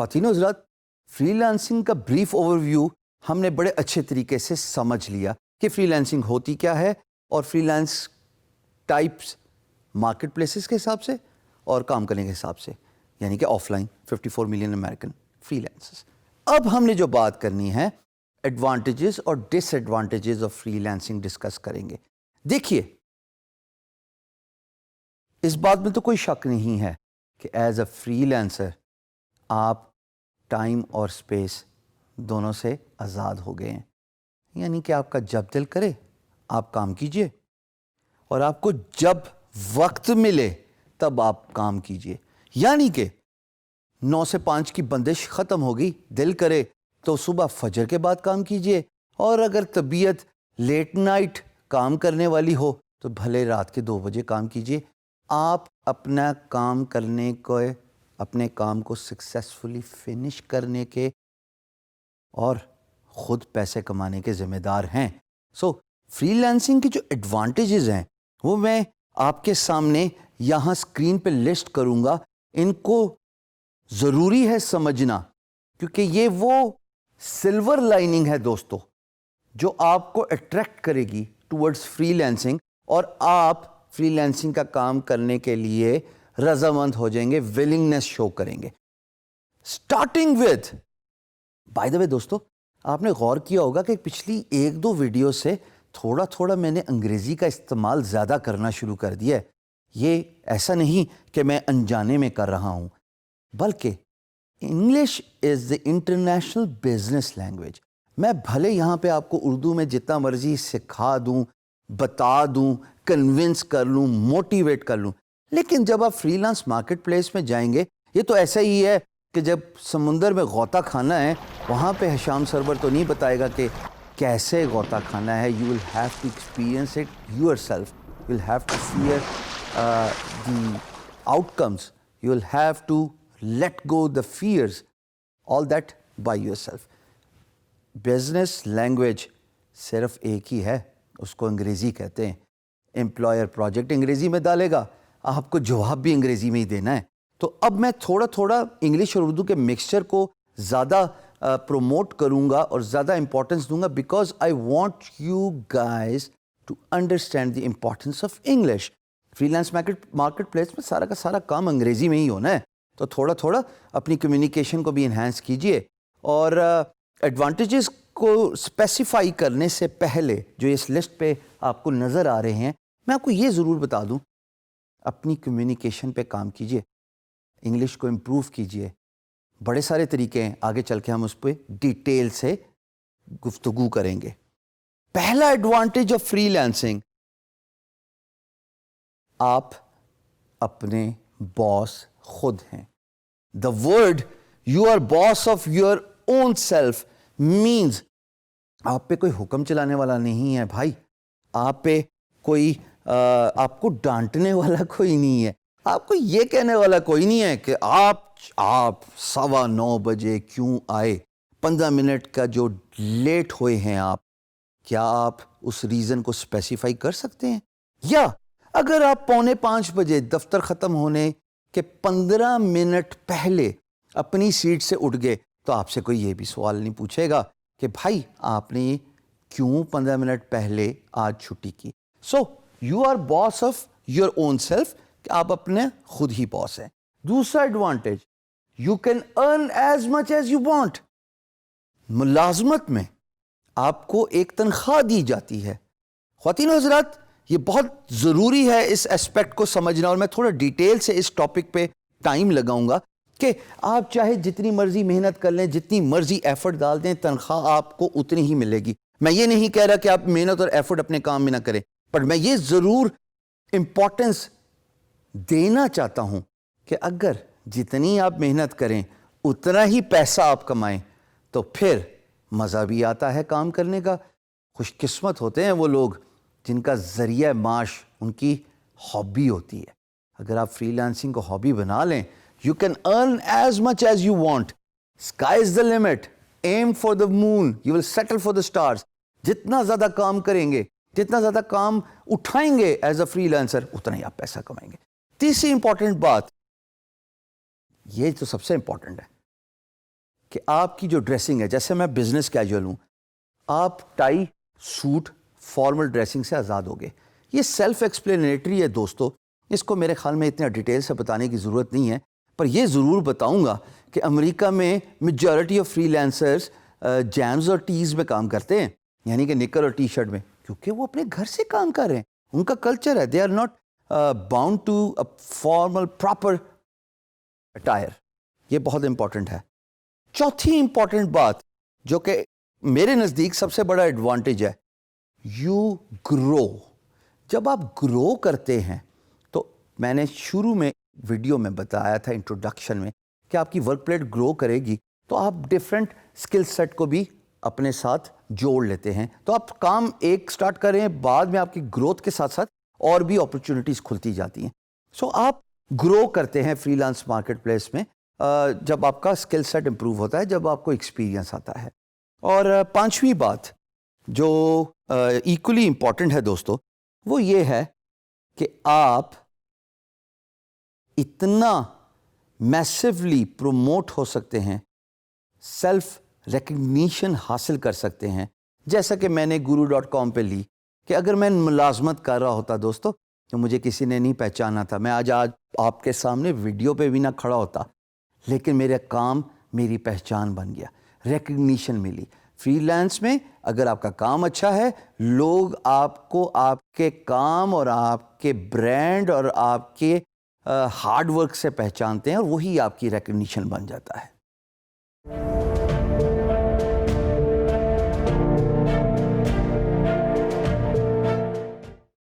خواتین و حضرات، فری لانسنگ کا بریف اوور ویو ہم نے بڑے اچھے طریقے سے سمجھ لیا کہ فری لانسنگ ہوتی کیا ہے اور free lance types market places کے حساب سے اور کام کرنے کے حساب سے، یعنی کہ offline 54 million American freelancers. اب ہم نے جو بات کرنی ہے ایڈوانٹیجز اور disadvantages of freelancing discuss کریں گے۔ دیکھیے، اس بات میں تو کوئی شک نہیں ہے کہ ایز اے فری لانسر آپ ٹائم اور اسپیس دونوں سے آزاد ہو گئے ہیں، یعنی کہ آپ کا جب دل کرے آپ کام کیجئے اور آپ کو جب وقت ملے تب آپ کام کیجئے، یعنی کہ 9 سے 5 کی بندش ختم ہوگی، دل کرے تو صبح فجر کے بعد کام کیجئے، اور اگر طبیعت لیٹ نائٹ کام کرنے والی ہو تو بھلے رات کے 2 بجے کام کیجئے۔ آپ اپنا کام کرنے کو، اپنے کام کو سکسیسفلی فنش کرنے کے اور خود پیسے کمانے کے ذمہ دار ہیں۔ سو فری لانسنگ کی جو ایڈوانٹیجز ہیں وہ میں آپ کے سامنے یہاں اسکرین پہ لسٹ کروں گا، ان کو ضروری ہے سمجھنا، کیونکہ یہ وہ سلور لائننگ ہے دوستو جو آپ کو اٹریکٹ کرے گی ٹورڈز فری لانسنگ، اور آپ فری لانسنگ کا کام کرنے کے لیے رضامند ہو جائیں گے، ولنگنس شو کریں گے۔ اسٹارٹنگ وتھ، بائی دا وے دوستو، آپ نے غور کیا ہوگا کہ پچھلی 1-2 ویڈیو سے تھوڑا تھوڑا میں نے انگریزی کا استعمال زیادہ کرنا شروع کر دیا ہے۔ یہ ایسا نہیں کہ میں انجانے میں کر رہا ہوں، بلکہ English is the international business language. میں بھلے یہاں پہ آپ کو اردو میں جتنا مرضی سکھا دوں، بتا دوں، کنونس کر لوں، موٹیویٹ کر لوں، لیکن جب آپ فری لانس مارکیٹ پلیس میں جائیں گے، یہ تو ایسا ہی ہے کہ جب سمندر میں غوطہ کھانا ہے، وہاں پہ ہشام سرور تو نہیں بتائے گا کہ کیسے غوطہ کھانا ہے۔ You will have to experience it yourself. You will have to fear the outcomes. You will have to let go the fears. All that by yourself. Business language صرف ایک ہی ہے، اس کو انگریزی کہتے ہیں۔ امپلائر پروجیکٹ انگریزی میں ڈالے گا، آپ کو جواب بھی انگریزی میں ہی دینا ہے۔ تو اب میں تھوڑا تھوڑا انگلش اور اردو کے مکسچر کو زیادہ پروموٹ کروں گا اور زیادہ امپورٹنس دوں گا، because I want you guys to understand the importance of English. Freelance marketplace میں سارا کا سارا کام انگریزی میں ہی ہونا ہے، تو تھوڑا تھوڑا اپنی کمیونیکیشن کو بھی انہینس کیجئے۔ اور ایڈوانٹیجز کو اسپیسیفائی کرنے سے پہلے جو اس لسٹ پہ آپ کو نظر آ رہے ہیں، میں آپ کو یہ ضرور بتا دوں، اپنی کمیونیکیشن پہ کام کیجئے، انگلش کو امپروو کیجئے۔ بڑے سارے طریقے ہیں، آگے چل کے ہم اس پہ ڈیٹیل سے گفتگو کریں گے۔ پہلا ایڈوانٹیج آف فری لانسنگ، آپ اپنے باس خود ہیں۔ The word you are boss of your own self means آپ پہ کوئی حکم چلانے والا نہیں ہے بھائی، آپ پہ کوئی آپ کو ڈانٹنے والا کوئی نہیں ہے، آپ کو یہ کہنے والا کوئی نہیں ہے کہ آپ 9:15 بجے کیوں آئے، 15 منٹ کا جو لیٹ ہوئے ہیں آپ، کیا آپ اس ریزن کو اسپیسیفائی کر سکتے ہیں؟ یا اگر آپ 4:45 بجے دفتر ختم ہونے کے 15 منٹ پہلے اپنی سیٹ سے اٹھ گئے تو آپ سے کوئی یہ بھی سوال نہیں پوچھے گا کہ بھائی آپ نے کیوں 15 منٹ پہلے آج چھٹی کی۔ So you are boss of your own self, کہ آپ اپنے خود ہی باس ہیں۔ دوسرا advantage, you can earn as much as you want. ملازمت میں آپ کو ایک تنخواہ دی جاتی ہے۔ خواتین و حضرات، یہ بہت ضروری ہے اس اسپیکٹ کو سمجھنا، اور میں تھوڑا ڈیٹیل سے اس ٹاپک پہ ٹائم لگاؤں گا کہ آپ چاہے جتنی مرضی محنت کر لیں، جتنی مرضی ایفرٹ ڈال دیں، تنخواہ آپ کو اتنی ہی ملے گی۔ میں یہ نہیں کہہ رہا کہ آپ محنت اور ایفرٹ اپنے کام میں نہ کریں، پر میں یہ ضرور امپورٹنس دینا چاہتا ہوں کہ اگر جتنی آپ محنت کریں اتنا ہی پیسہ آپ کمائیں تو پھر مزہ بھی آتا ہے کام کرنے کا۔ خوش قسمت ہوتے ہیں وہ لوگ جن کا ذریعہ معاش ان کی ہابی ہوتی ہے۔ اگر آپ فری لانسنگ کو ہابی بنا لیں، you can earn as much as you want. Sky is the limit. Aim for the moon. You will settle for the stars. جتنا زیادہ کام کریں گے، جتنا زیادہ کام اٹھائیں گے ایز اے فری لانسر، اتنا ہی آپ پیسہ کمائیں گے۔ تیسری امپورٹنٹ بات، یہ تو سب سے امپورٹنٹ ہے، کہ آپ کی جو ڈریسنگ ہے, جیسے میں بزنس کیجول ہوں, آپ ٹائی سوٹ فارمل ڈریسنگ سے آزاد ہو گئے. یہ سیلف ایکسپلینیٹری ہے دوستو, اس کو میرے خیال میں اتنا ڈیٹیل سے بتانے کی ضرورت نہیں ہے, پر یہ ضرور بتاؤں گا کہ امریکہ میں majority of free lancers James اور ٹیز میں کام کرتے ہیں, یعنی کہ نکر اور ٹی شرٹ میں, کیونکہ وہ اپنے گھر سے کام کر رہے ہیں, ان کا کلچر ہے, they are not bound to a formal proper attire. یہ بہت امپورٹنٹ ہے. چوتھی امپورٹنٹ بات جو کہ میرے نزدیک سب سے بڑا ایڈوانٹیج ہے, یو گرو. جب آپ گرو کرتے ہیں تو میں نے شروع میں ویڈیو میں بتایا تھا انٹروڈکشن میں کہ آپ کی ورک پلیٹ گرو کرے گی تو آپ ڈفرینٹ اسکل سیٹ کو بھی اپنے ساتھ جوڑ لیتے ہیں. تو آپ کام ایک سٹارٹ کریں, بعد میں آپ کی گروتھ کے ساتھ ساتھ اور بھی اپرچونٹیز کھلتی جاتی ہیں. سو آپ گرو کرتے ہیں فری لانس مارکیٹ پلیس میں جب آپ کا اسکل سیٹ امپروو ہوتا ہے, جب آپ کو ایکسپیرینس آتا ہے. اور پانچویں بات جو ایکولی امپورٹنٹ ہے دوستو, وہ یہ ہے کہ آپ اتنا میسیولی پروموٹ ہو سکتے ہیں, سیلف ریکگنیشن حاصل کر سکتے ہیں, جیسا کہ میں نے guru.com پہ لی کہ اگر میں ملازمت کر رہا ہوتا دوستو تو مجھے کسی نے نہیں پہچانا تھا, میں آج آپ کے سامنے ویڈیو پہ بھی نہ کھڑا ہوتا, لیکن میرا کام میری پہچان بن گیا, ریکگنیشن ملی. فری لانس میں اگر آپ کا کام اچھا ہے, لوگ آپ کو آپ کے کام اور آپ کے برانڈ اور آپ کے ہارڈ ورک سے پہچانتے ہیں, اور وہی آپ کی ریکگنیشن بن جاتا ہے.